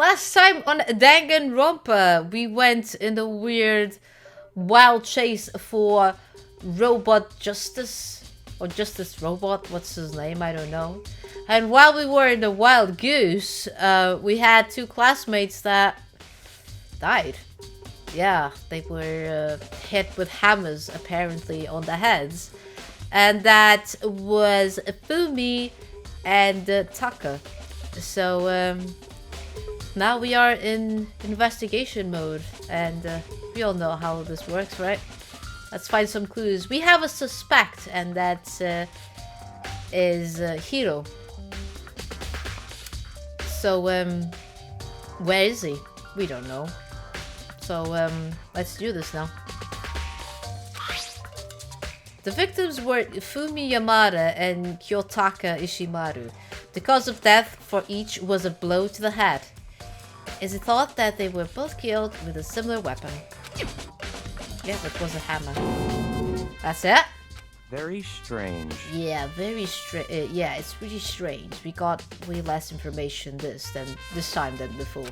Last time on Danganronpa, we went in the weird wild chase for Robot Justice. Or Justice Robot, what's his name? I don't know. And while we were in the Wild Goose, we had two classmates that died. Yeah, they were hit with hammers, apparently, on the heads. And that was Fumi and Taka. So, now we are in investigation mode. And we all know how this works, right? Let's find some clues. We have a suspect, and that is Hiro. So, where is he? We don't know. So, let's do this now. The victims were Fumi Yamada and Kyotaka Ishimaru. The cause of death for each was a blow to the head. It is thought that they were both killed with a similar weapon. Yeah, that was a hammer. That's it? Very strange. Yeah, very strange. Yeah, it's really strange. We got way less information this time than before.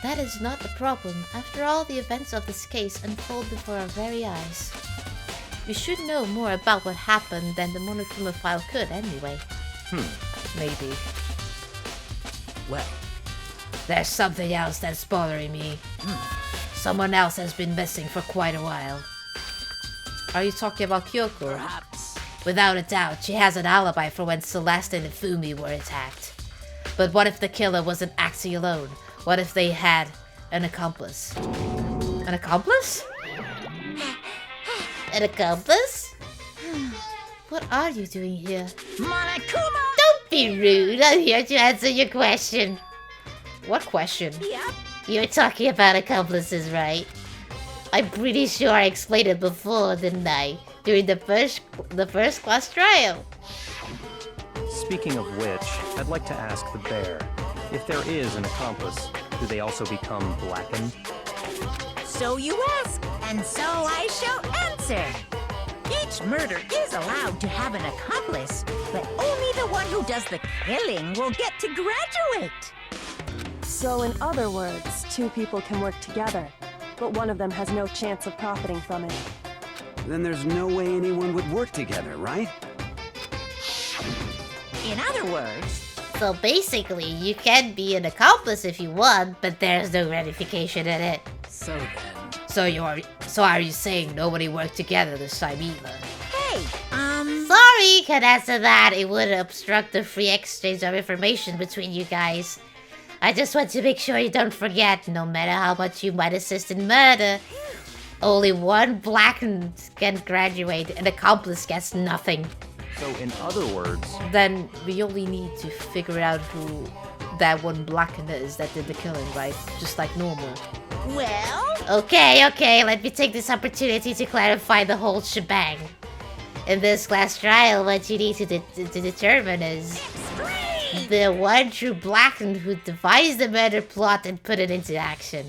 That is not a problem. After all, the events of this case unfold before our very eyes. We should know more about what happened than the Monokuma file could anyway. Maybe. Well, there's something else that's bothering me. Someone else has been missing for quite a while. Are you talking about Kyoko? perhaps. Without a doubt, she has an alibi for when Celeste and Ifumi were attacked. But what if the killer wasn't acting alone? What if they had an accomplice? An accomplice? An accomplice? What are you doing here? Monokuma! Don't be rude. I'm here to answer your question. What question? Yep. You're talking about accomplices, right? I'm pretty sure I explained it before, didn't I? During the first class trial. Speaking of which, I'd like to ask the bear, if there is an accomplice, do they also become blackened? So you ask, and so I shall answer. Each murder is allowed to have an accomplice, but only the one who does the killing will get to graduate. So in other words, two people can work together, but one of them has no chance of profiting from it. Then there's no way anyone would work together, right? In other words, So basically, you can be an accomplice if you want, but there's no ratification in it. So then... So are you saying nobody worked together this time either? hey, Sorry, can't answer that. It would obstruct the free exchange of information between you guys. I just want to make sure you don't forget, no matter how much you might assist in murder, only one blackened can graduate, an accomplice gets nothing. So in other words... Then we only need to figure out who that one blackened is that did the killing, right? Just like normal. well, Okay, let me take this opportunity to clarify the whole shebang. In this class trial, what you need to determine is explain! the one true blackened who devised the murder plot and put it into action.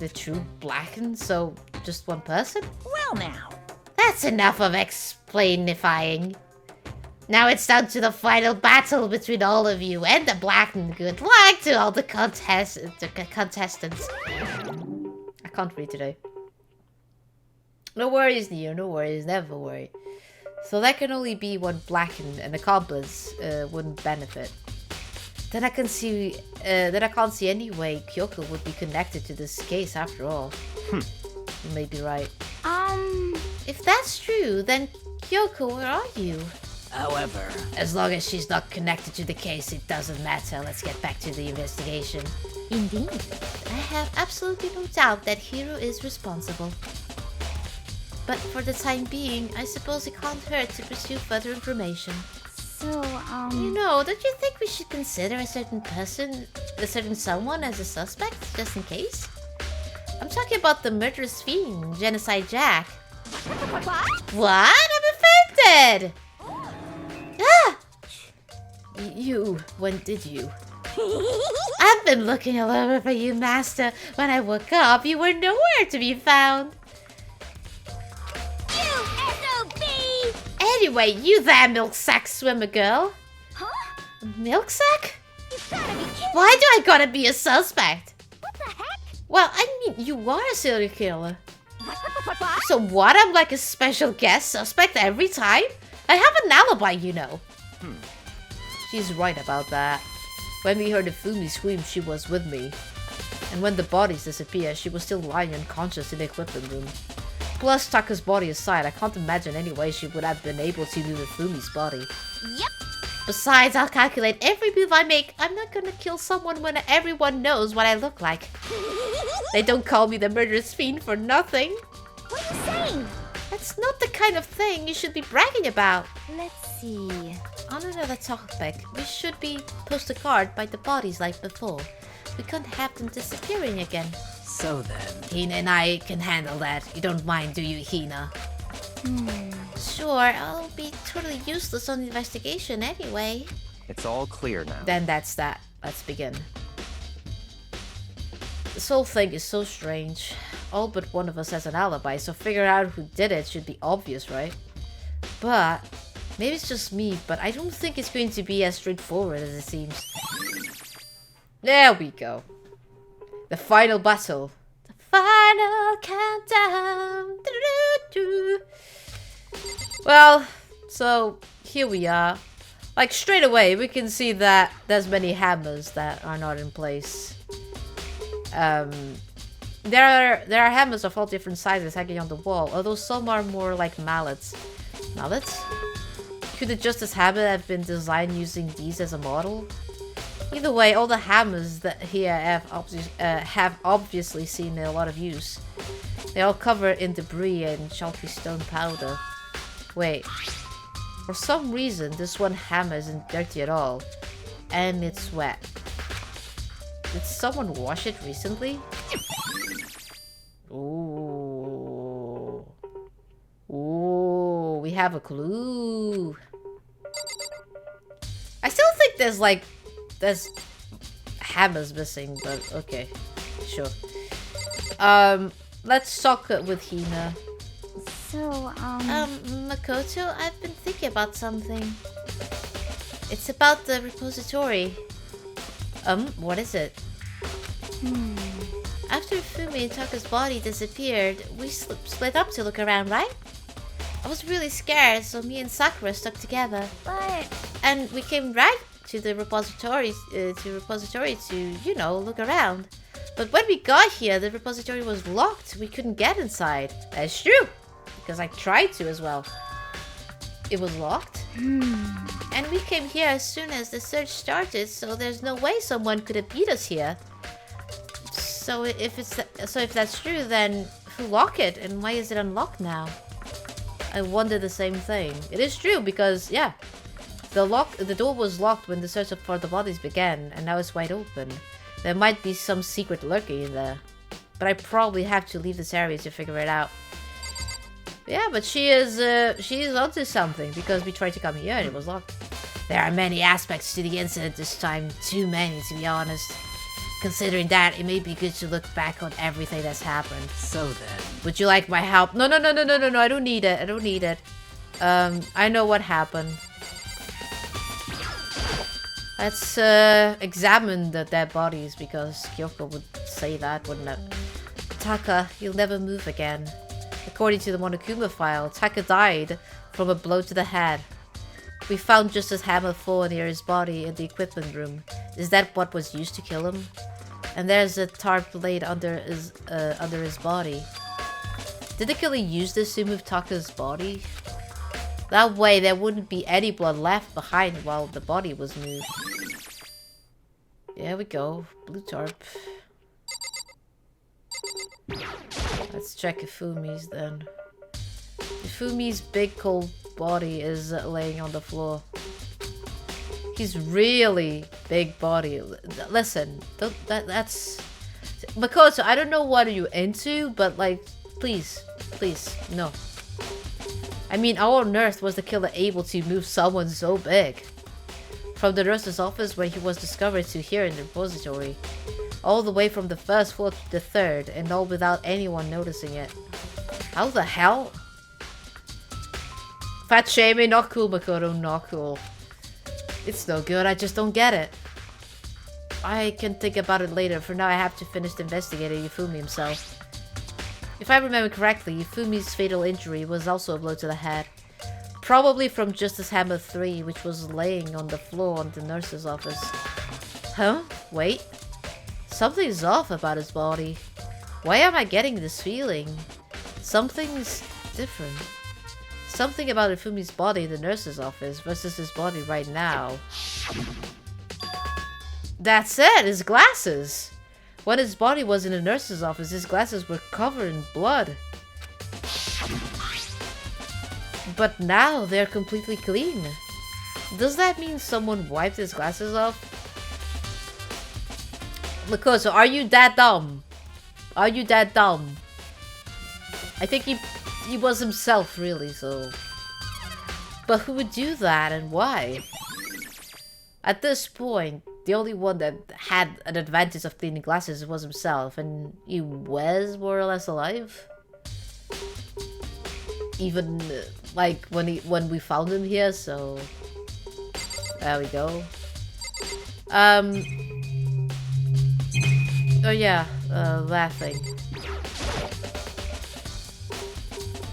The true blackened? So, just one person? Well now, That's enough of explainifying. Now it's down to the final battle between all of you and the blackened. Good luck to all the contestants. I can't read today. No worries, Neo. No worries. Never worry. So that can only be one blackened, and accomplice wouldn't benefit. Then I can't see any way Kyoko would be connected to this case after all. You may be right. If that's true, then Kyoko, where are you? However... As long as she's not connected to the case, it doesn't matter. Let's get back to the investigation. indeed. I have absolutely no doubt that Hiro is responsible. But for the time being, I suppose it can't hurt to pursue further information. So, You know, don't you think we should consider a certain someone as a suspect, just in case? I'm talking about the murderous fiend, Genocide Jack. What? I'm offended! Ah! When did you? I've been looking all over for you, Master. When I woke up, you were nowhere to be found. you SOB! Anyway, you there, milk sack swimmer girl. Huh? Milk sack? You gotta be kidding. Why do I gotta be a suspect? What the heck? Well, I mean, you are a serial killer. What? So what? I'm like a special guest suspect every time? I have an alibi, you know. She's right about that. When we heard Fumi scream, she was with me. And when the bodies disappeared, she was still lying unconscious in the equipment room. Plus, Taka's body aside, I can't imagine any way she would have been able to move Fumi's body. Yep. Besides, I'll calculate every move I make. I'm not gonna kill someone when everyone knows what I look like. They don't call me the murderous fiend for nothing. What are you saying? That's not the kind of thing you should be bragging about. Let's see. On another topic, we should be post a card by the bodies like before. We can't have them disappearing again. So then... Hina and I can handle that. You don't mind, do you, Hina? Sure, I'll be totally useless on the investigation anyway. It's all clear now. Then that's that. Let's begin. This whole thing is so strange. All but one of us has an alibi, so figuring out who did it should be obvious, right? But maybe it's just me, but I don't think it's going to be as straightforward as it seems. There we go. The final battle. The final countdown. Doo-doo-doo. Well, so here we are. Like straight away, we can see that there's many hammers that are not in place. There are hammers of all different sizes hanging on the wall, although some are more like mallets. Mallets? Could the Justice Hammer have been designed using these as a model? Either way, all the hammers that here have obviously seen a lot of use. They're all covered in debris and chalky stone powder. Wait. For some reason, this one hammer isn't dirty at all. And it's wet. Did someone wash it recently? Ooh. Ooh, we have a clue. I still think there's hammers missing, but okay. Sure. Let's talk with Hina. So, Makoto, I've been thinking about something. It's about the repository. What is it? After Fumi and Taka's body disappeared, we split up to look around, right? I was really scared, so me and Sakura stuck together. And we came right to the repository, to, you know, look around. But when we got here, the repository was locked. We couldn't get inside. That's true, because I tried to as well. It was locked. And we came here as soon as the search started, so there's no way someone could have beat us here. So if that's true, then who locked it, and why is it unlocked now? I wonder the same thing. It is true because yeah, the door was locked when the search for the bodies began, and now it's wide open. There might be some secret lurking in there, but I probably have to leave this area to figure it out. Yeah, but she is onto something because we tried to come here and it was locked. There are many aspects to the incident this time, too many to be honest. Considering that, it may be good to look back on everything that's happened. So then... Would you like my help? No, I don't need it. I don't need it. I know what happened. Let's examine the dead bodies because Kyoko would say that, wouldn't it? Taka, you'll never move again. According to the Monokuma file, Taka died from a blow to the head. We found Justice Hammer fall near his body in the equipment room. Is that what was used to kill him? And there's a tarp laid under his body. Did the killer use this to move Taka's body? That way there wouldn't be any blood left behind while the body was moved. There we go. Blue tarp. Let's check Ifumi's then. Ifumi's big cold body is laying on the floor. He's really big body. Listen, that's... Makoto, I don't know what are you into, but like, please, no. I mean, how on earth was the killer able to move someone so big? From the nurse's office where he was discovered to here in the repository. All the way from the first floor to the third, and all without anyone noticing it. How the hell? Fat shaming, not cool, Makoto, not cool. It's no good, I just don't get it. I can think about it later. For now, I have to finish investigating Yufumi himself. If I remember correctly, Yufumi's fatal injury was also a blow to the head. Probably from Justice Hammer 3, which was laying on the floor in the nurse's office. Huh? Wait. Something's off about his body. Why am I getting this feeling? Something's different. Something about Ifumi's body in the nurse's office versus his body right now. That's it! His glasses! When his body was in the nurse's office, his glasses were covered in blood. But now they're completely clean. Does that mean someone wiped his glasses off? Lakoso, are you that dumb? Are you that dumb? I think he was himself, really, so... But who would do that and why? At this point, the only one that had an advantage of cleaning glasses was himself, and he was more or less alive. Even like when we found him here, so there we go. Oh yeah, that thing.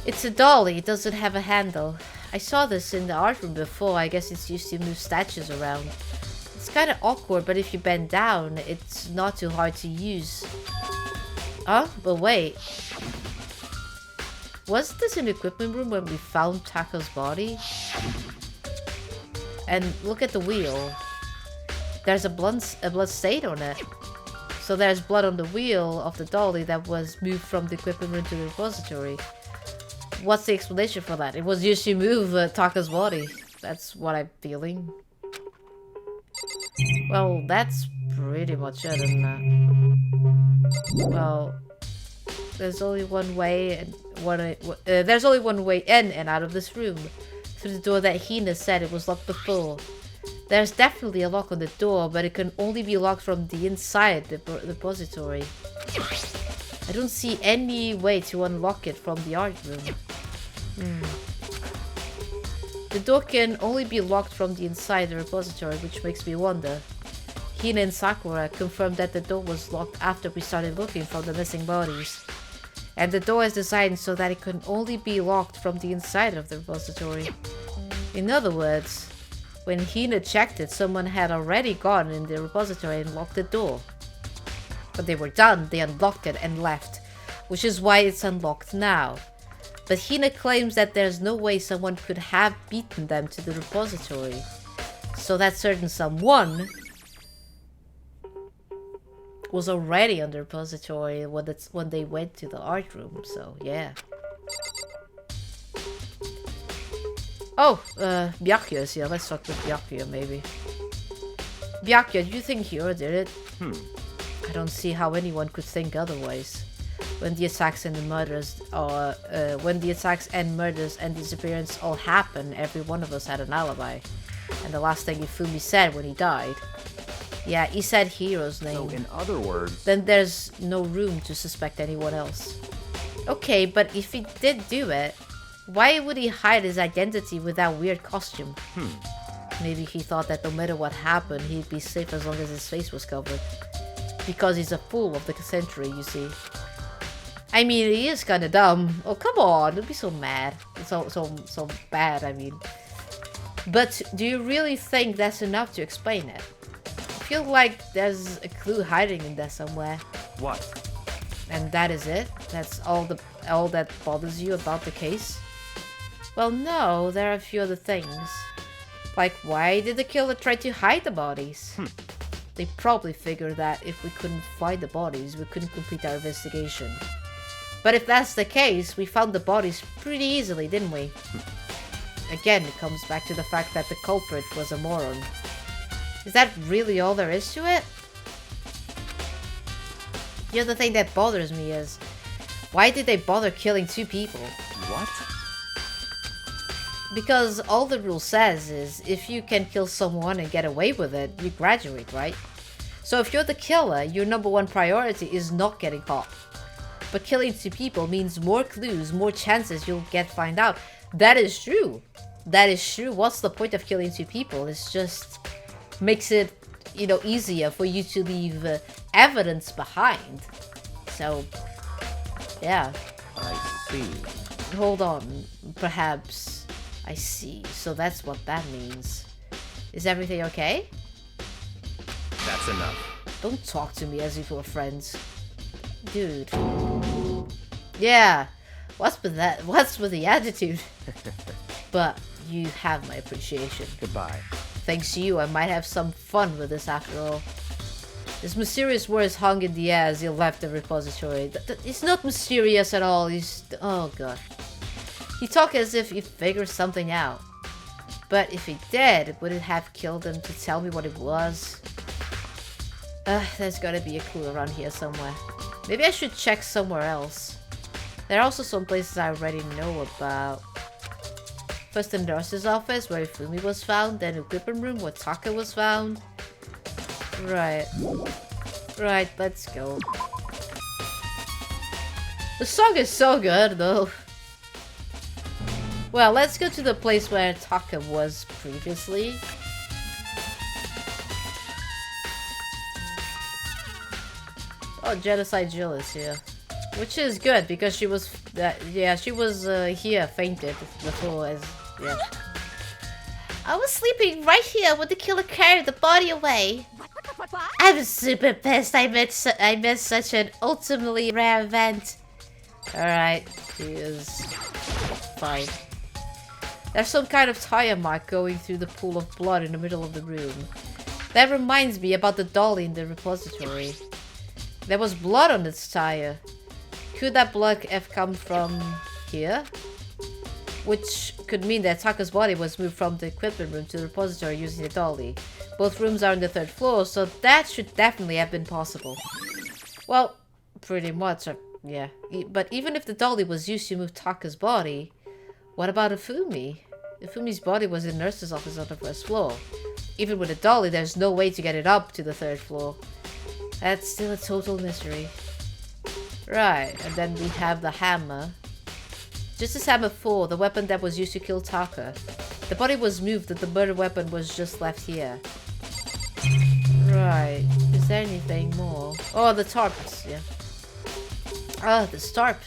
It's a dolly, it doesn't have a handle. I saw this in the art room before. I guess it's used to move statues around. It's kind of awkward, but if you bend down, it's not too hard to use. Huh? But wait. Wasn't this in the equipment room when we found Tako's body? And look at the wheel. There's a blood stain on it. So there's blood on the wheel of the dolly that was moved from the equipment room to the repository. What's the explanation for that? It was used to move Taka's body. That's what I'm feeling. Well, that's pretty much it, isn't it? Well, there's only one way, and there's only one way in and out of this room, through the door that Hina said it was locked before. There's definitely a lock on the door, but it can only be locked from the inside the repository. I don't see any way to unlock it from the art room. The door can only be locked from the inside the repository, which makes me wonder. Hina and Sakura confirmed that the door was locked after we started looking for the missing bodies. And the door is designed so that it can only be locked from the inside of the repository. In other words, when Hina checked it, someone had already gone in the repository and locked the door. When they were done, they unlocked it and left, which is why it's unlocked now. But Hina claims that there's no way someone could have beaten them to the repository. So that certain someone was already on the repository when they went to the art room, so yeah. Oh, Byakuya's here. Let's talk with Byakuya, maybe. Byakuya, do you think Hiro did it? I don't see how anyone could think otherwise. When the attacks and the murders, and disappearance all happened, every one of us had an alibi. And the last thing Ifumi said when he died. Yeah, he said Hiro's name. So in other words... Then there's no room to suspect anyone else. Okay, but if he did do it, why would he hide his identity with that weird costume? Maybe he thought that no matter what happened, he'd be safe as long as his face was covered. Because he's a fool of the century, you see. I mean, he is kind of dumb. Oh, come on, don't be so mad. So bad, I mean. But do you really think that's enough to explain it? I feel like there's a clue hiding in there somewhere. What? And that is it? That's all that bothers you about the case? Well, no, there are a few other things. Like, why did the killer try to hide the bodies? They probably figured that if we couldn't find the bodies, we couldn't complete our investigation. But if that's the case, we found the bodies pretty easily, didn't we? Again, it comes back to the fact that the culprit was a moron. Is that really all there is to it? The other thing that bothers me is, why did they bother killing two people? What? Because all the rule says is, if you can kill someone and get away with it, you graduate, right? So if you're the killer, your number one priority is not getting caught. But killing two people means more clues, more chances you'll find out. That is true. That is true. What's the point of killing two people? It's just makes it you know, easier for you to leave evidence behind. So, yeah. I see. Hold on. Perhaps I see. So that's what that means. Is everything okay? That's enough. Don't talk to me as if we're friends. Dude. Yeah. What's with that? What's with the attitude? But you have my appreciation. Goodbye. Thanks to you, I might have some fun with this after all. His mysterious words hung in the air as he left the repository. It's not mysterious at all. He's... Oh god. He talked as if he figured something out. But if he did, would it have killed him to tell me what it was? There's gotta be a clue around here somewhere. Maybe I should check somewhere else. There are also some places I already know about. First the nurse's office where Ifumi was found, then the equipment room where Taka was found. Right. Right, let's go. The song is so good though. Well, let's go to the place where Taka was previously. Oh, Genocide Jill is here. Which is good because she was, yeah, she was here, fainted before as, yeah. I was sleeping right here when the killer carried the body away. I'm super pissed I missed such an ultimately rare event. Alright, she is fine. There's some kind of tire mark going through the pool of blood in the middle of the room. That reminds me about the dolly in the repository. There was blood on its tire. Could that blood have come from here? Which could mean that Taka's body was moved from the equipment room to the repository using the dolly. Both rooms are on the 3rd floor, so that should definitely have been possible. Well, pretty much, yeah. But even if the dolly was used to move Taka's body, what about Ifumi? Ifumi's body was in the nurse's office on the 1st floor. Even with a dolly, there's no way to get it up to the 3rd floor. That's still a total mystery. Right, and then we have the hammer. Just as hammer 4, the weapon that was used to kill Taka. The body was moved and the murder weapon was just left here. Right, is there anything more? Oh, the tarps, yeah. Oh, the tarp.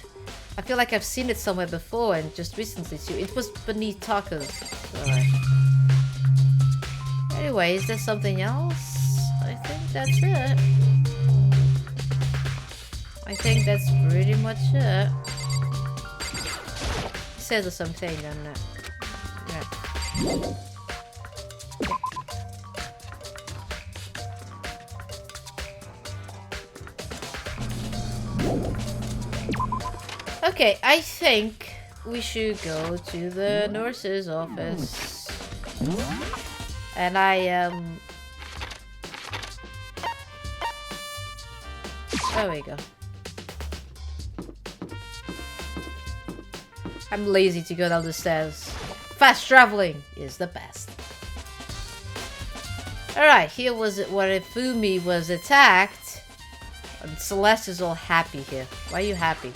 I feel like I've seen it somewhere before and just recently too. It was beneath Taka's. Alright. Anyway, is there something else? I think that's it. I think that's pretty much it. It says the something, doesn't it? Yeah. Okay, I think we should go to the nurse's office. And there we go. I'm lazy to go down the stairs. Fast traveling is the best. Alright, here was it where Ifumi was attacked. And Celeste is all happy here. Why are you happy?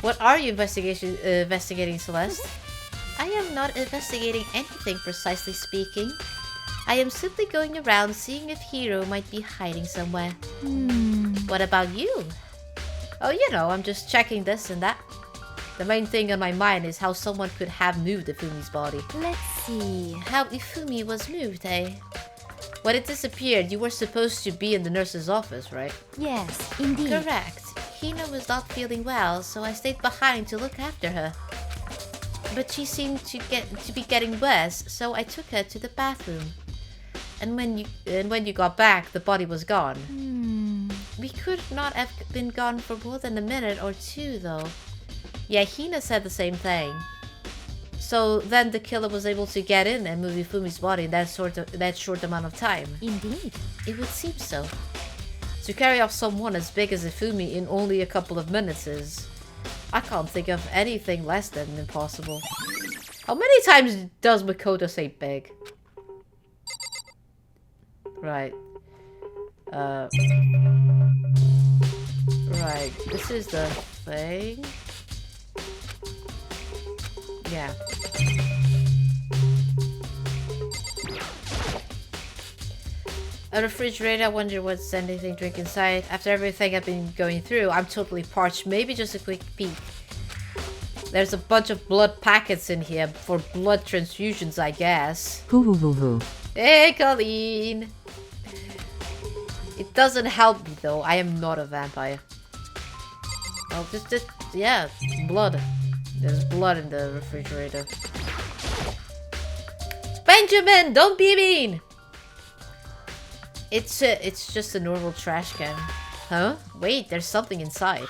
What are you investigating, Celeste? I am not investigating anything, precisely speaking. I am simply going around seeing if Hiro might be hiding somewhere. What about you? Oh, you know, I'm just checking this and that. The main thing on my mind is how someone could have moved Ifumi's body. Let's see. How Ifumi was moved, eh? When it disappeared, you were supposed to be in the nurse's office, right? Yes, indeed. Correct. Hina was not feeling well, so I stayed behind to look after her. But she seemed to be getting worse, so I took her to the bathroom. And when you got back, the body was gone. We could not have been gone for more than a minute or two, though. Yeah, Hina said the same thing. So then the killer was able to get in and move Ifumi's body in that short amount of time. Indeed. It would seem so. To carry off someone as big as Ifumi in only a couple of minutes is... I can't think of anything less than impossible. How many times does Makoto say big? Right. Right. This is the thing. Yeah. A refrigerator, I wonder what's anything to drink inside. After everything I've been going through, I'm totally parched. Maybe just a quick peek. There's a bunch of blood packets in here for blood transfusions, I guess. Hey, Colleen! It doesn't help me though, I am not a vampire. Oh, yeah, blood. There's blood in the refrigerator. Benjamin, don't be mean! It's just a normal trash can. Huh? Wait, there's something inside.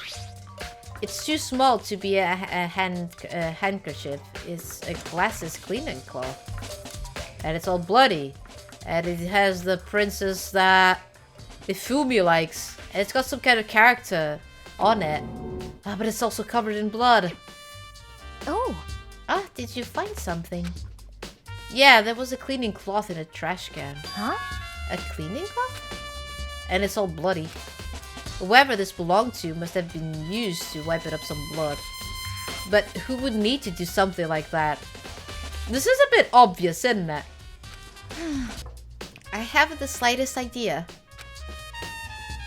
It's too small to be a handkerchief. It's a glasses cleaning cloth. And it's all bloody. And it has the princess that Ifumi likes. And it's got some kind of character on it. Ah, but it's also covered in blood. Oh. Ah, did you find something? Yeah, there was a cleaning cloth in a trash can. Huh? A cleaning cloth? And it's all bloody. Whoever this belonged to must have been used to wipe it up some blood. But who would need to do something like that? This is a bit obvious, isn't it? I haven't the slightest idea.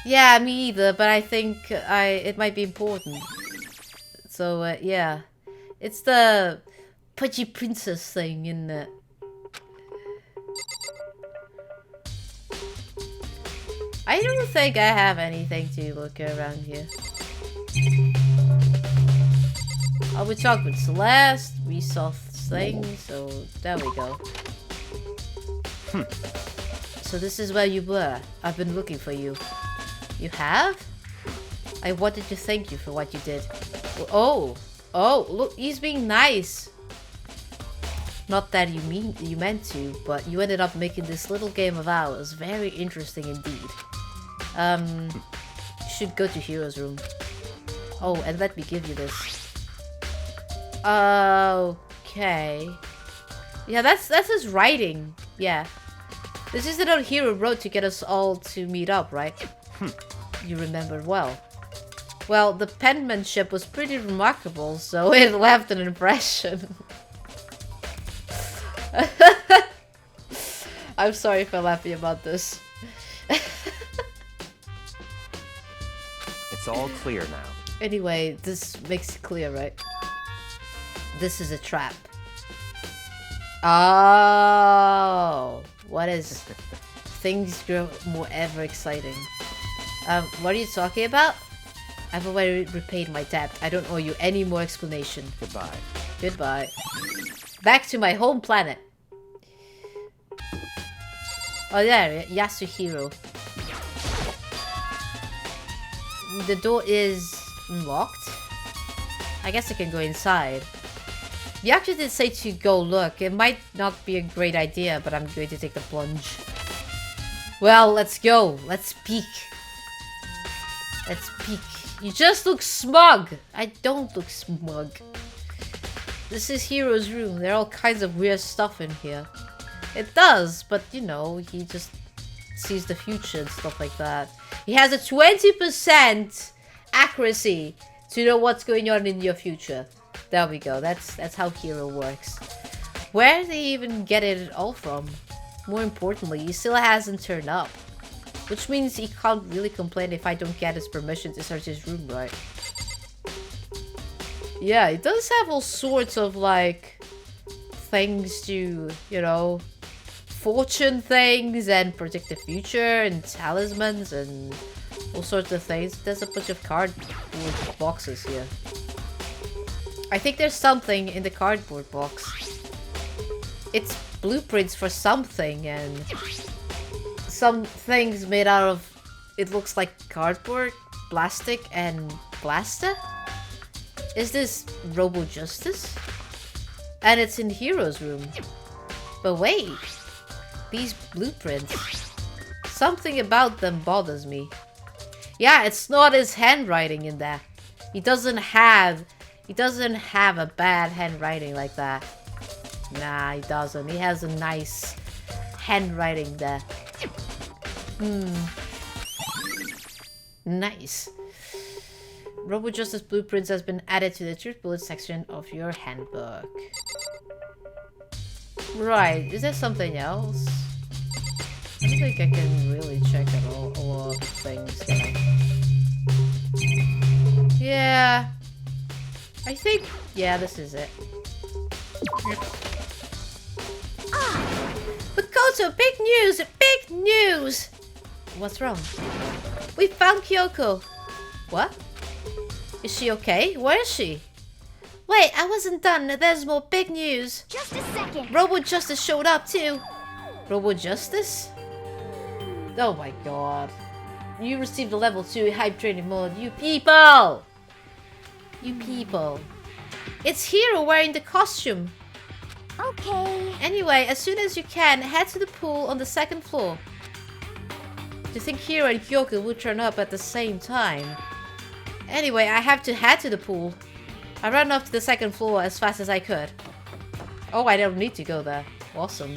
Yeah, me either, but I think it might be important. So, yeah. It's the pudgy princess thing, isn't it? I don't think I have anything to look around here. Oh, we talked with Celeste, we saw things, so there we go. So this is where you were. I've been looking for you. You have? I wanted to thank you for what you did. Oh, look, he's being nice. Not that you meant to, but you ended up making this little game of ours very interesting indeed. You should go to Hiro's room. Oh, and let me give you this. Okay. Yeah, that's his writing. Yeah. This is the note Hiro wrote to get us all to meet up, right? You remember well. Well, the penmanship was pretty remarkable, so it left an impression. I'm sorry for laughing about this. It's all clear now. Anyway, this makes it clear, right? This is a trap. Oh, what is... Things grow more ever exciting. What are you talking about? I've already repaid my debt. I don't owe you any more explanation. Goodbye. Goodbye. Back to my home planet. Oh, there, Yasuhiro. The door is unlocked. I guess I can go inside. The actor did say to go look. It might not be a great idea, but I'm going to take the plunge. Well, let's go. Let's peek. Let's peek. You just look smug. I don't look smug. This is Hiro's room. There are all kinds of weird stuff in here. It does, but you know, he just sees the future and stuff like that. He has a 20% accuracy to know what's going on in your future. There we go. That's how Hiro works. Where did he even get it all from? More importantly, he still hasn't turned up. Which means he can't really complain if I don't get his permission to search his room, right? Yeah, he does have all sorts of, like, things to, you know, fortune things and predict the future and talismans and all sorts of things. There's a bunch of cardboard boxes here. I think there's something in the cardboard box. It's blueprints for something and some things made out of, it looks like cardboard, plastic, and plaster? Is this Robo Justice? And it's in Hiro's room. But wait, these blueprints, something about them bothers me. Yeah, it's not his handwriting in there. He doesn't have a bad handwriting like that. Nah, he doesn't. He has a nice handwriting there. Nice. Robo Justice Blueprints has been added to the Truth Bullet section of your handbook. Right, is there something else? I don't think I can really check at all things, can I? Yeah. I think... Yeah, this is it. Makoto, big news! Big news! What's wrong? We found Kyoko. What? Is she okay? Where is she? Wait, I wasn't done. There's more big news. Just a second. Robo Justice showed up too. Robo Justice? Oh my god. You received a level 2 hype training mode. You people! You people. It's Hiro wearing the costume. Okay. Anyway, as soon as you can, head to the pool on the 2nd floor. Do you think Hiro and Kyoko would turn up at the same time? Anyway, I have to head to the pool. I ran up to the 2nd floor as fast as I could. Oh, I don't need to go there. Awesome.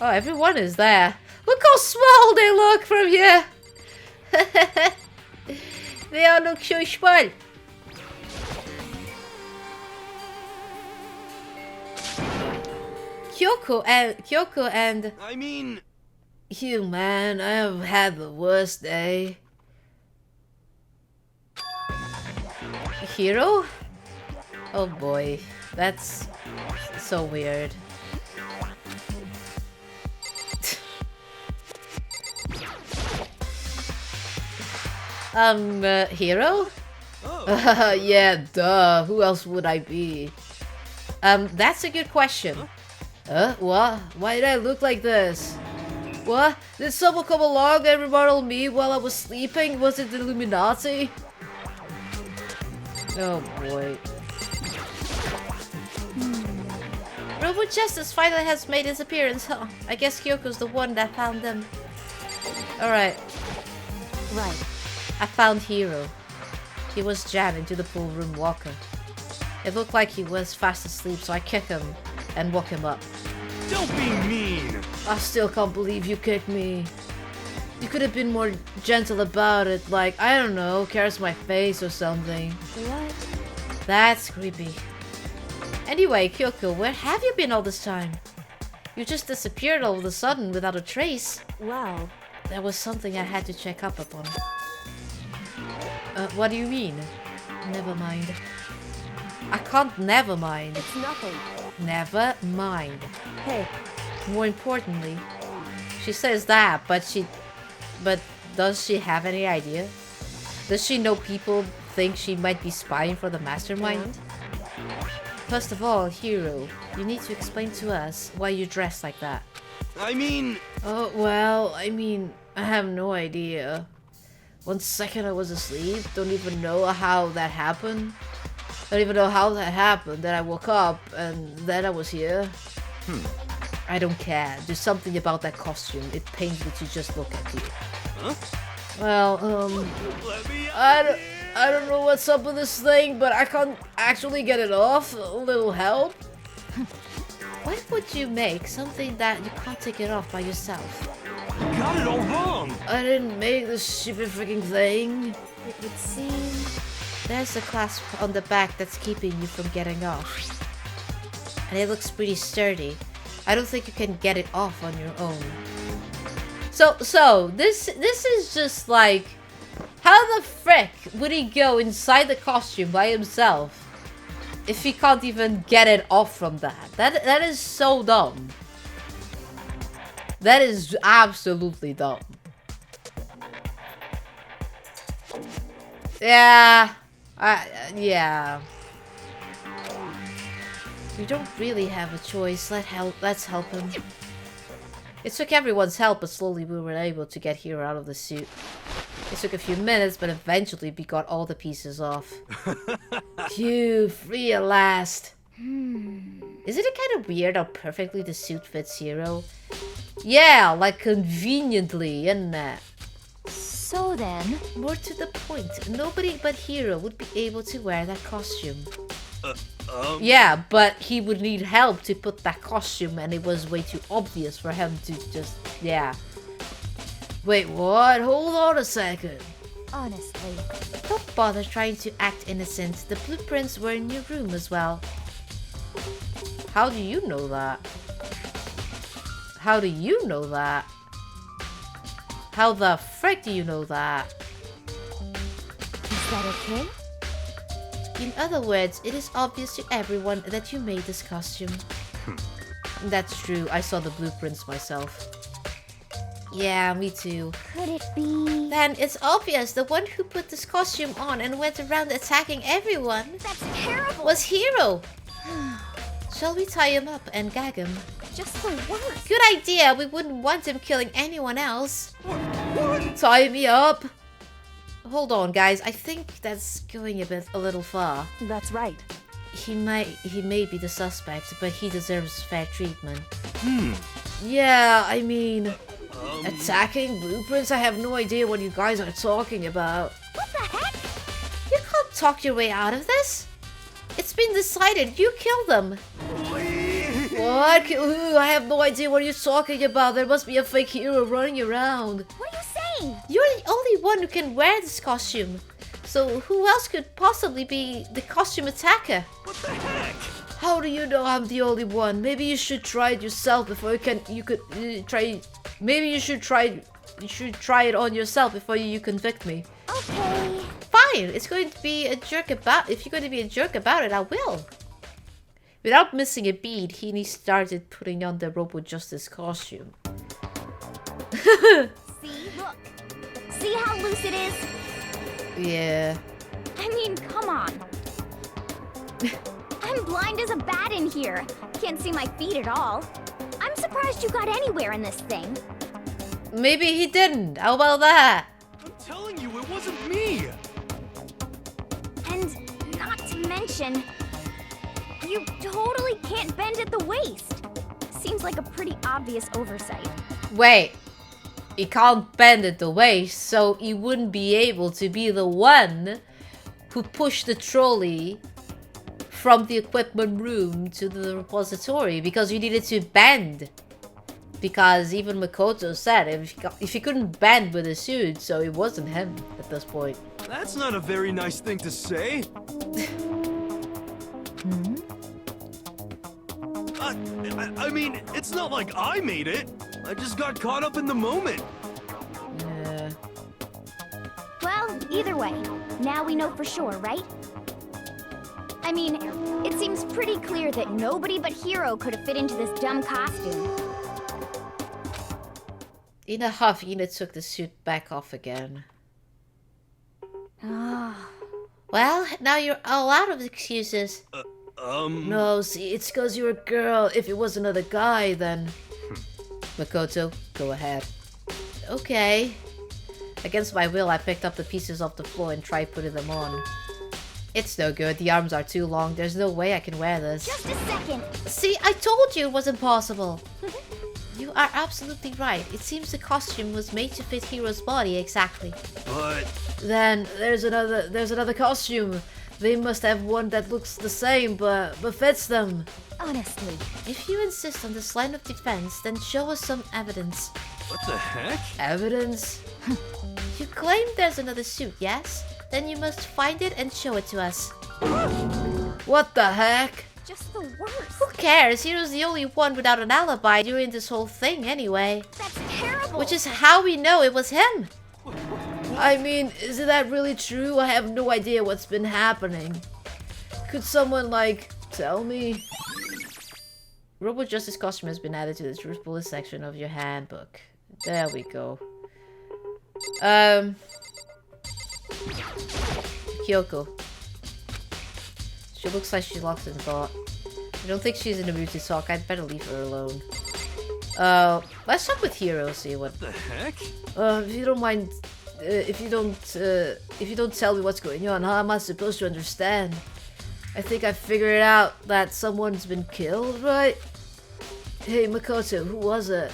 Oh, everyone is there. Look how small they look from here. They all look so small. Kyoko and I mean... you, man, I have had the worst day. Hiro? Oh boy, that's so weird. Hiro? Yeah, duh. Who else would I be? That's a good question. What? Why did I look like this? What? Did someone come along and remodel me while I was sleeping? Was it the Illuminati? Oh boy. Robo Justice finally has made his appearance, huh? I guess Kyoko's the one that found them. Alright. Right. I found Hiro. He was jammed into the pool room walker. It looked like he was fast asleep, so I kicked him and woke him up. Don't be mean! I still can't believe you kicked me. You could have been more gentle about it, like, I don't know, caress my face or something. What? That's creepy. Anyway, Kyoko, where have you been all this time? You just disappeared all of a sudden without a trace. Well, There was something I had to check up upon. What do you mean? Never mind. I can't never mind. it's nothing. Never mind. Hey, More importantly, she says that, but does she have any idea? Does she know people think she might be spying for the mastermind? and? First of all, Hiro, you need to explain to us why you dress like that. I mean... Oh, well, I mean, I have no idea. 1 second I was asleep, don't even know how that happened. Don't even know how that happened. Then I woke up and then I was here. I don't care. There's something about that costume. It pains me to just look at you. Huh? Well, Let me I don't know what's up with this thing, but I can't actually get it off. A little help? Why would you make something that you can't take it off by yourself? You got it all wrong! I didn't make this stupid freaking thing. It would seem... There's a clasp on the back that's keeping you from getting off. And it looks pretty sturdy. I don't think you can get it off on your own. So this is just like, how the frick would he go inside the costume by himself if he can't even get it off from that? That is so dumb. That is absolutely dumb. Yeah. Yeah. We don't really have a choice. Let's help him. It took everyone's help, but slowly we were able to get Hiro out of the suit. It took a few minutes, but eventually we got all the pieces off. Phew, free at last. Isn't it kind of weird how perfectly the suit fits Hiro? Yeah, like conveniently, isn't it? So then, More to the point, nobody but Hiro would be able to wear that costume. Yeah, but he would need help to put that costume, and it was way too obvious for him to just... Yeah. Wait, what? Hold on a second. honestly, Don't bother trying to act innocent. The blueprints were in your room as well. How do you know that? How do you know that? How the frick do you know that? Is that okay? In other words, it is obvious to everyone that you made this costume. That's true. I saw the blueprints myself. Yeah, me too. Could it be? Then it's obvious the one who put this costume on and went around attacking everyone That's terrible. was Hiro. Shall we tie him up and gag him? Just the worst. Good idea. We wouldn't want him killing anyone else. Tie me up! Hold on, guys. I think that's going a little far. That's right. He may be the suspect, but he deserves fair treatment. Yeah, I mean... Attacking blueprints? I have no idea what you guys are talking about. What the heck? You can't talk your way out of this. It's been decided. You killed them. What? Ooh, I have no idea what you're talking about. There must be a fake hero running around. What are you saying? You're the only one who can wear this costume. So who else could possibly be the costume attacker? What the heck? How do you know I'm the only one? Maybe you should try it yourself before you could try. Maybe you should try it on yourself before you convict me. Okay. Fine. It's going to be a jerk about. If you're going to be a jerk about it, I will. Without missing a beat, he started putting on the Robo Justice costume. See? Look. See how loose it is? Yeah. I mean, come on. I'm blind as a bat in here. Can't see my feet at all. I'm surprised you got anywhere in this thing. Maybe he didn't. How about that? I'm telling you, it wasn't me! And not to mention, you totally can't bend at the waist. Seems like a pretty obvious oversight. Wait. He can't bend at the waist, so he wouldn't be able to be the one who pushed the trolley from the equipment room to the repository because you needed to bend. Because even Makoto said if he couldn't bend with his suit, so it wasn't him at this point. That's not a very nice thing to say. I mean, it's not like I made it. I just got caught up in the moment. Yeah. Well, either way, now we know for sure, right? I mean, it seems pretty clear that nobody but Hiro could have fit into this dumb costume. In a huff, Ina took the suit back off again. Well, now you're all out of excuses. No, see, it's because you're a girl. If it was another guy, then... Makoto, go ahead. Okay. Against my will, I picked up the pieces off the floor and tried putting them on. It's no good. The arms are too long. There's no way I can wear this. Just a second. See, I told you it was impossible. You are absolutely right. It seems the costume was made to fit Hiro's body exactly. But... Then there's another costume. They must have one that looks the same but fits them. Honestly. If you insist on this line of defense, then show us some evidence. what the heck? Evidence? You claim there's another suit, yes? Then you must find it and show it to us. What the heck? Just the worst. Who cares? Hiro's the only one without an alibi during this whole thing anyway. That's terrible. Which is how we know it was him. I mean, is that really true? I have no idea what's been happening. Could someone, like, tell me? Robo Justice costume has been added to the Truth Bullet section of your handbook. There we go. Kyoko. She looks like she's lost in thought. I don't think she's in the mood to talk. I'd better leave her alone. Let's talk with Hiro, see what... The heck? If you don't mind... if you don't tell me what's going on, how am I supposed to understand? I think I figured out that someone's been killed, right? Hey, Makoto, who was it?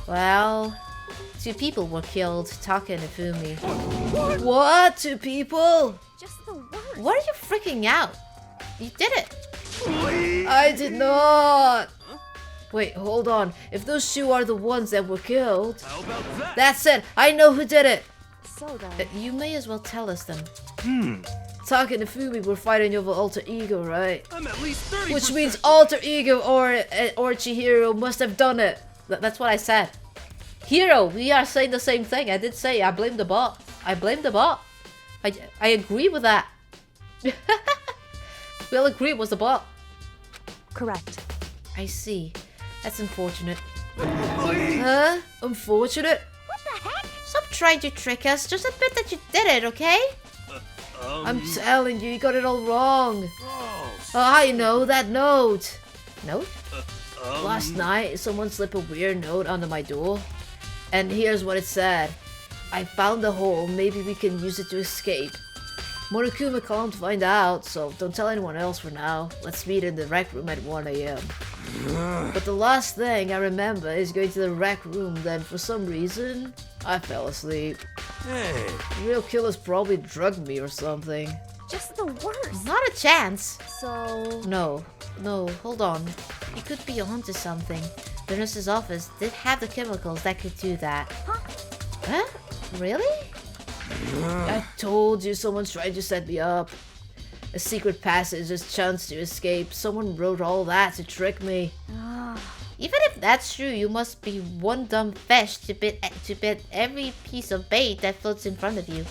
Well, 2 people were killed, Taka and Ifumi. What? 2 people? Just the worst. What are you freaking out? You did it. I did not! Wait, hold on. If those 2 are the ones that were killed... How about that? That's it! I know who did it! So then, You may as well tell us them. Taka and Ifumi were fighting over alter ego, right? I'm at least 30%. Which means alter ego or Chihiro must have done it. That's what I said. Hiro, we are saying the same thing. I did say I blame the bot. I blame the bot. I agree with that. We all agree it was the bot. Correct. I see. That's unfortunate. Huh? Unfortunate? What the heck? Stop trying to trick us. Just admit that you did it, okay? I'm telling you, you got it all wrong. I know that note. Note? Last night, someone slipped a weird note under my door. And here's what it said. I found a hole, maybe we can use it to escape. Monokuma can't find out, so don't tell anyone else for now. Let's meet in the rec room at 1 AM. But the last thing I remember is going to the rec room, then for some reason, I fell asleep. Hey. The real killer's probably drugged me or something. Just the worst. Not a chance. So... No. Hold on. You could be onto something. The nurse's office did have the chemicals that could do that. Huh? Really? I told you someone's trying to set me up. A secret passage, a chance to escape. Someone wrote all that to trick me. Even if that's true, you must be one dumb fish to bit every piece of bait that floats in front of you.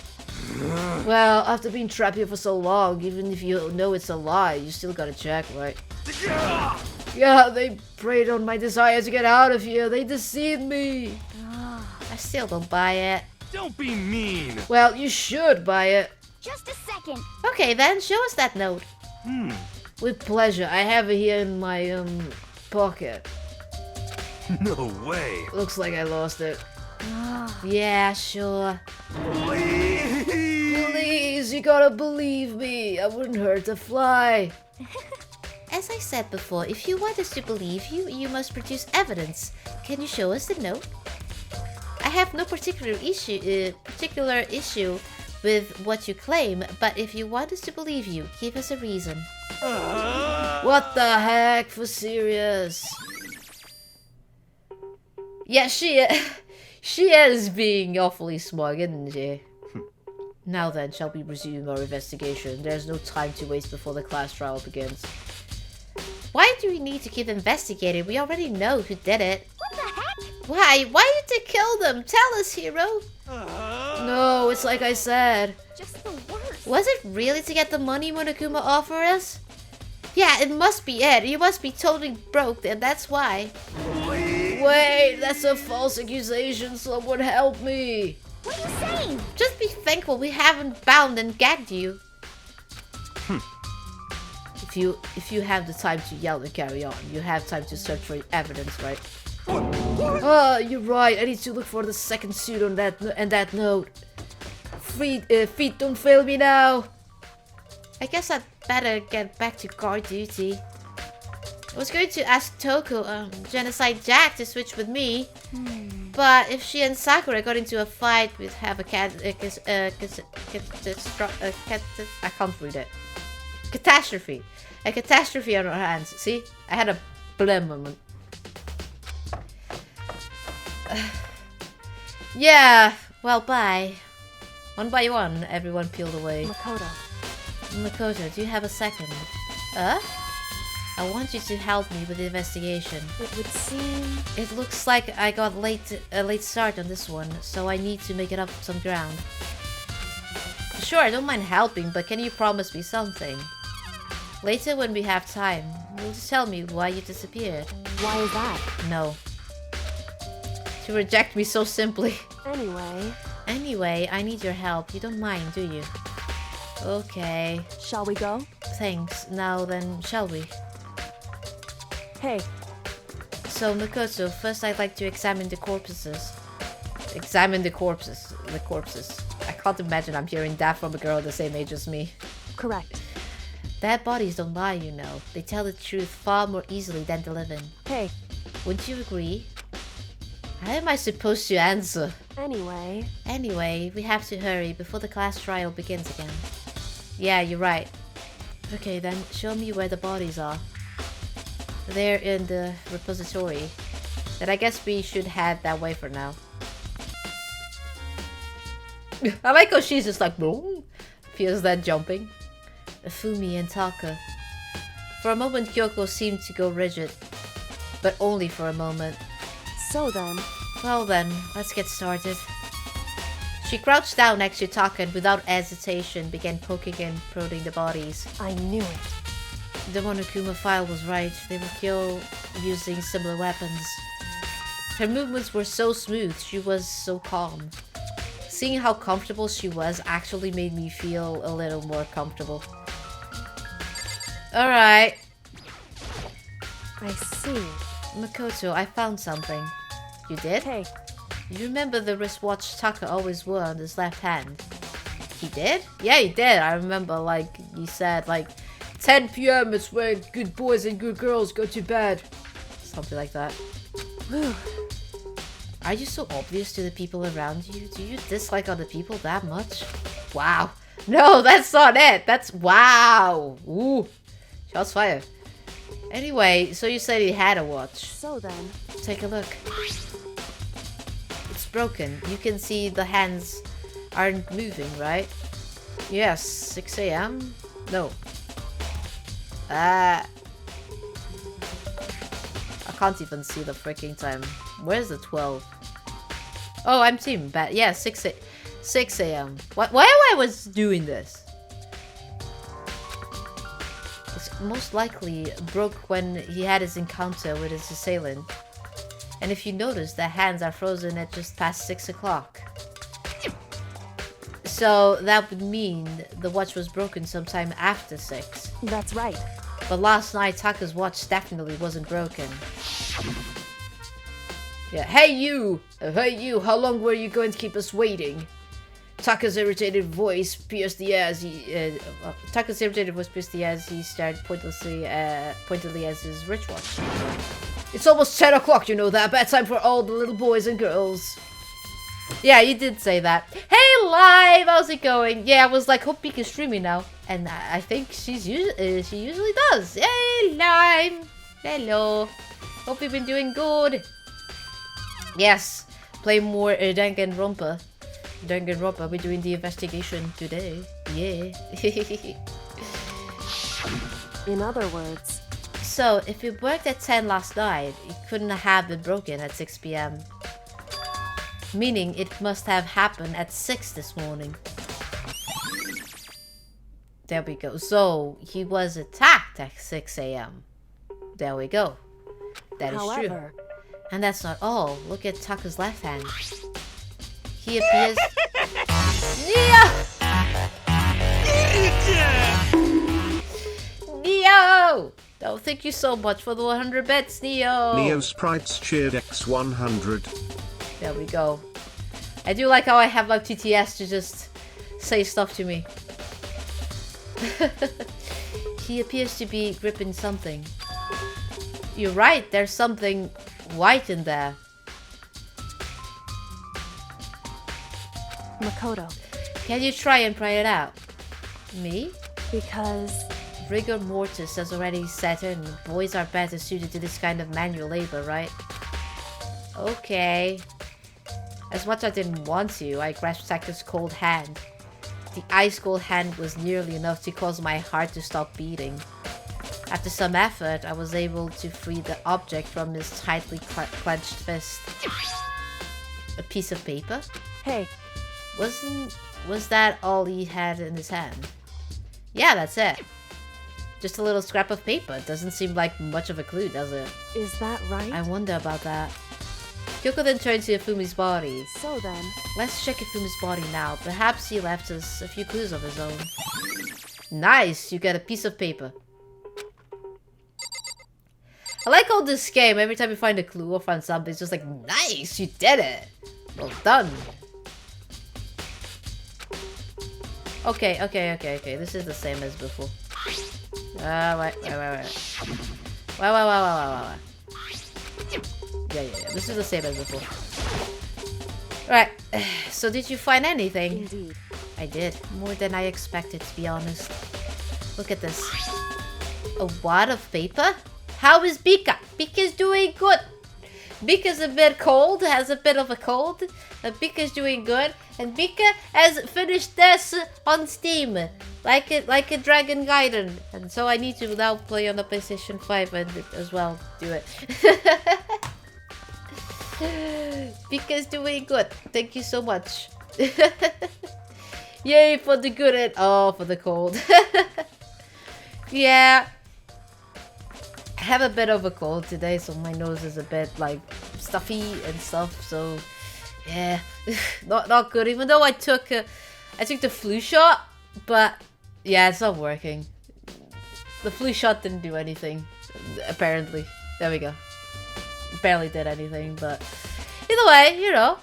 Well, after being trapped here for so long, even if you know it's a lie, you still gotta check, right? Yeah, they preyed on my desire to get out of here. They deceived me. I still don't buy it. Don't be mean. Well, you should buy it. Just a second. Okay then, show us that note. With pleasure. I have it here in my, pocket. No way. Looks like I lost it. Yeah, sure. Please, you gotta believe me. I wouldn't hurt a fly. As I said before, if you want us to believe you, you must produce evidence. Can you show us the note? I have no particular issue with what you claim, but if you want us to believe you, give us a reason. What the heck? For serious? Yeah, she is being awfully smug, isn't she? Now then, shall we resume our investigation? There's no time to waste before the class trial begins. Why do we need to keep investigating? We already know who did it. What the heck? Why? Why did they kill them? Tell us, Hiro. No, it's like I said. Just the worst. Was it really to get the money Monokuma offered us? Yeah, it must be it. You must be totally broke, and that's why. Wait, that's a false accusation. Someone help me. What are you saying? Just be thankful we haven't bound and gagged you. If you have the time to yell and carry on, you have time to search for evidence, right? Oh, you're right. I need to look for the second suit on that note. Feet, don't fail me now. I guess I'd better get back to guard duty. I was going to ask Toko, Genocide Jack, to switch with me. But if she and Sakura got into a fight, we'd have I can't read it. Catastrophe. A catastrophe on our hands. See? I had a blem moment. Yeah, well, bye. One by one, everyone peeled away. Makoto. Makoto, do you have a second? I want you to help me with the investigation. It would seem... It looks like I got a late start on this one, so I need to make it up some ground. Sure, I don't mind helping, but can you promise me something? Later when we have time, will you tell me why you disappeared? Why is that? No. To reject me so simply. Anyway, I need your help. You don't mind, do you? Okay. shall we go? Thanks. Now then, shall we? Hey, So, Makoto, first I'd like to examine the corpses. Examine the corpses. The corpses. I can't imagine I'm hearing that from a girl the same age as me. correct. Dead bodies don't lie, you know. They tell the truth far more easily than the living. Hey, Wouldn't you agree? How am I supposed to answer? anyway, We have to hurry before the class trial begins again. Yeah, you're right. Okay, then show me where the bodies are. They're in the repository. Then I guess we should head that way for now. I like how she's just like, boom. Feels that jumping. Fumi and Taka. For a moment, Kyoko seemed to go rigid. But only for a moment. So then, Well then, let's get started. She crouched down next to Taka and without hesitation began poking and prodding the bodies. I knew it. The Monokuma file was right. They would kill using similar weapons. Her movements were so smooth, she was so calm. Seeing how comfortable she was actually made me feel a little more comfortable. Alright. I see. Makoto, I found something. You did? Hey, You remember the wristwatch Taka always wore on his left hand? He did? Yeah, he did. I remember, like, he said, like, 10 p.m. is when good boys and good girls go to bed. Something like that. whew. Are you so obvious to the people around you? Do you dislike other people that much? Wow. No, that's not it. That's... Wow. Ooh. Shots fired. Anyway, so you said he had a watch. So then, Take a look. It's broken. You can see the hands aren't moving, right? Yes, 6 a.m.? No. I can't even see the freaking time. Where's the 12? Oh, I'm team bad. Yeah, 6 a.m. Why I was doing this? It's most likely broke when he had his encounter with his assailant. And if you notice, the hands are frozen at just past 6 o'clock. So that would mean the watch was broken sometime after 6. that's right. But last night, Taka's watch definitely wasn't broken. Yeah, hey you! Hey you, how long were you going to keep us waiting? Taka's irritated voice pierced the air as he... Taka's irritated voice pierced the air as he stared pointedly at his wristwatch. It's almost 10 o'clock, you know that. Bedtime for all the little boys and girls. Yeah, you did say that. Hey, Live! How's it going? Yeah, I was like, hope Pika's streaming now. And I think she usually does. Hey, Live! Hello. Hope you've been doing good. Yes, play more Danganronpa. Danganronpa, we're doing the investigation today. Yeah. In other words, So, if it worked at 10 last night, it couldn't have been broken at 6 p.m. Meaning it must have happened at 6 this morning. There we go. So, he was attacked at 6 a.m. There we go. That is true. however, And that's not all. Look at Taka's left hand. He appears... Neo! Oh, thank you so much for the 100 bits, Neo! Neo Sprites cheered X100. There we go. I do like how I have like TTS to just say stuff to me. He appears to be gripping something. You're right, there's something white in there. Makoto, Can you try and pry it out? Me? because Rigor mortis has already set in. Boys are better suited to this kind of manual labor, right? Okay. As much as I didn't want to, I grasped Taka's cold hand. The ice cold hand was nearly enough to cause my heart to stop beating. After some effort, I was able to free the object from his tightly clenched fist. A piece of paper? hey, Was that all he had in his hand? Yeah, that's it. Just a little scrap of paper. Doesn't seem like much of a clue, does it? is that right? I wonder about that. Kyoko then turned to Ifumi's body. So then, Let's check Ifumi's body now. Perhaps he left us a few clues of his own. Nice! You get a piece of paper. I like how this game, every time you find a clue or find something, it's just like, nice! You did it! Well done! Okay. This is the same as before. Wait. Yeah. This is the same as before. Right. So did you find anything? indeed. I did. More than I expected, to be honest. Look at this. A wad of paper? How is Bika? Bika's doing good. Bika's a bit cold, has a bit of a cold. Bika's doing good. And Bika has finished this on Steam. Like a Dragon Gaiden. And so I need to now play on the PlayStation 5 and as well do it. Because doing good. Thank you so much. Yay for the good and for the cold. Yeah. I have a bit of a cold today, so my nose is a bit like stuffy and stuff. So yeah, not good. Even though I took the flu shot, but yeah, it's not working. The flu shot didn't do anything, apparently. There we go. Barely did anything, but either way, you know,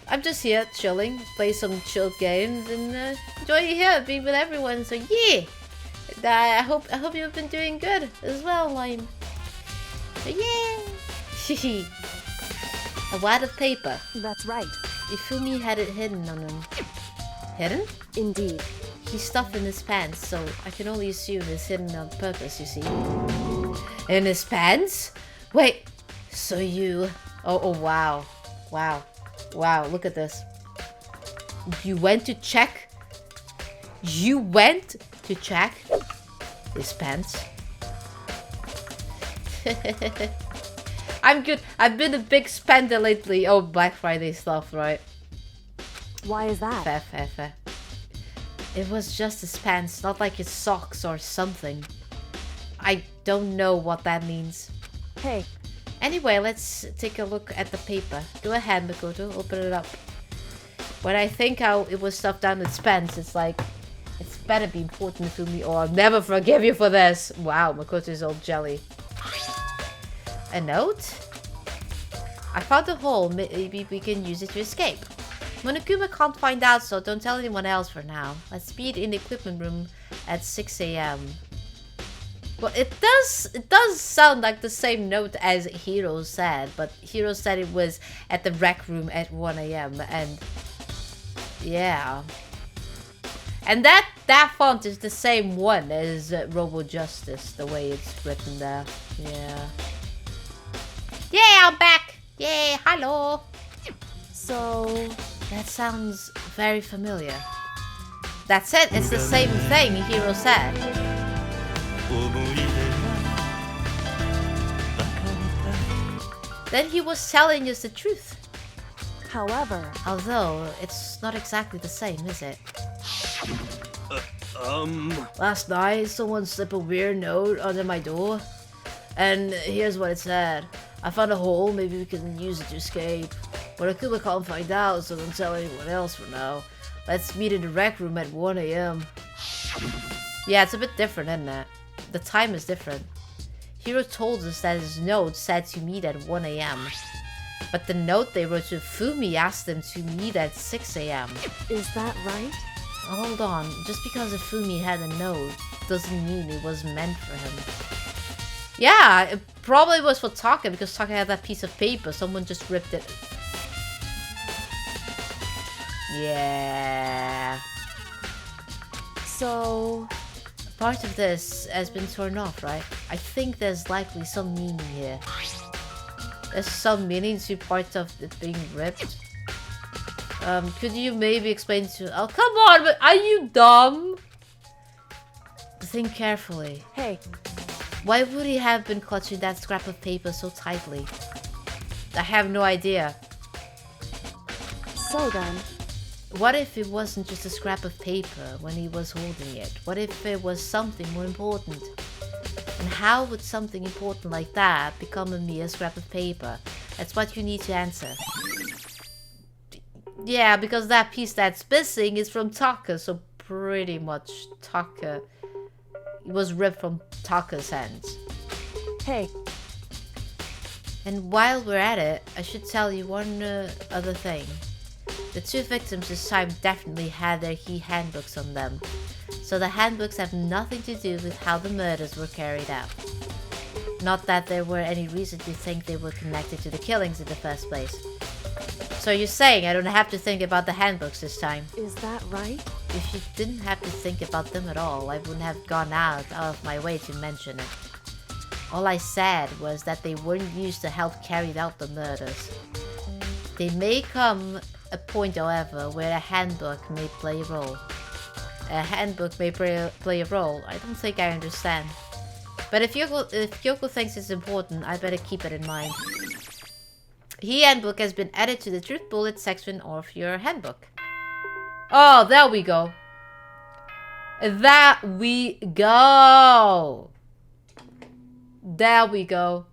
I'm just here chilling, play some chilled games, and enjoying here, being with everyone. So yeah, I hope you've been doing good as well, Lime. So yeah, a wad of paper. That's right. Ifumi had it hidden on him. Hidden? Indeed. He's stuffed in his pants, so I can only assume it's hidden on purpose, you see. In his pants? Wait, so you... Oh, wow. Wow, look at this. You went to check? You went to check his pants? I'm good. I've been a big spender lately. Oh, Black Friday stuff, right? Why is that? Fair. It was just his pants, not like his socks or something. I don't know what that means. Hey. Anyway, let's take a look at the paper. Go ahead, Makoto. Open it up. When I think how it was stuffed down its pants, it's like... It's better be important to me or I'll never forgive you for this. Wow, Makoto's all jelly. A note? I found a hole. Maybe we can use it to escape. Monokuma can't find out, so don't tell anyone else for now. Let's meet in the equipment room at 6 AM. Well, it does sound like the same note as Hiro said, but Hiro said it was at the rec room at 1 AM, and yeah. And that font is the same one as Robo Justice, the way it's written there. Yeah. Yeah, I'm back! Yay, hello! So... That sounds very familiar. That's it, it's the same thing Hiro said. Then he was telling us the truth. However... Although, it's not exactly the same, is it? Last night, someone slipped a weird note under my door. And here's what it said. I found a hole, maybe we can use it to escape. But Akuma can't find out, so don't tell anyone else for now. Let's meet in the rec room at 1 AM. Yeah, it's a bit different, isn't it? The time is different. Hiro told us that his note said to meet at 1 AM. But the note they wrote to Fumi asked them to meet at 6 AM. Is that right? Hold on, just because Fumi had a note doesn't mean it was meant for him. Yeah, it probably was for Taka because Taka had that piece of paper. Someone just ripped it. Yeah. So... Part of this has been torn off, right? I think there's likely some meaning here. There's some meaning to part of it being ripped. Could you maybe explain to... Oh, come on! But are you dumb? Think carefully. Hey. Why would he have been clutching that scrap of paper so tightly? I have no idea. So then... What if it wasn't just a scrap of paper when he was holding it? What if it was something more important? And how would something important like that become a mere scrap of paper? That's what you need to answer. Yeah, because that piece that's missing is from Taka, so pretty much Taka... It was ripped from Taka's hands. Hey. And while we're at it, I should tell you one other thing. The two victims this time definitely had their key handbooks on them. So the handbooks have nothing to do with how the murders were carried out. Not that there were any reason to think they were connected to the killings in the first place. So you're saying I don't have to think about the handbooks this time? Is that right? If you didn't have to think about them at all, I wouldn't have gone out of my way to mention it. All I said was that they weren't used to help carry out the murders. They may come a point, however, where a handbook may play a role. A handbook may play a role. I don't think I understand. But if Yoko thinks it's important, I better keep it in mind. handbook has been added to the Truth Bullet section of your handbook. Oh, there we go. There we go. There we go.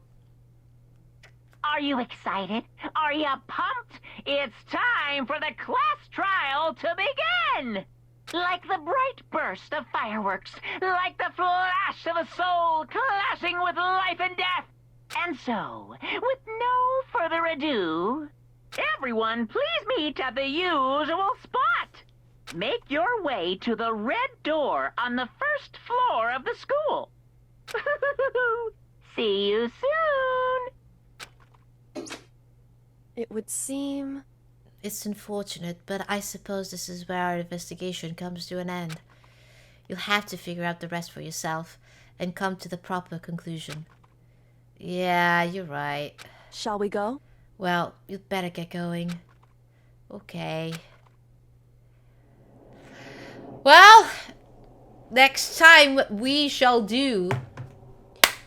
Are you excited? Are you pumped? It's time for the class trial to begin! Like the bright burst of fireworks, like the flash of a soul clashing with life and death. And so, with no further ado, everyone please meet at the usual spot. Make your way to the red door on the first floor of the school. See you soon! It would seem... It's unfortunate, but I suppose this is where our investigation comes to an end. You'll have to figure out the rest for yourself and come to the proper conclusion. Yeah, you're right. Shall we go? Well, you'd better get going. Okay. Well, next time we shall do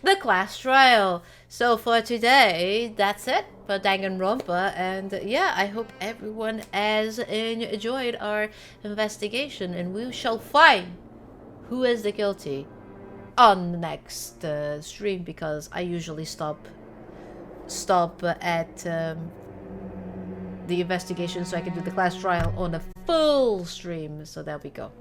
the class trial. So for today, that's it for Danganronpa. And yeah, I hope everyone has enjoyed our investigation. And we shall find who is the guilty on the next stream, because I usually stop at the investigation so I can do the class trial on a full stream. So there we go.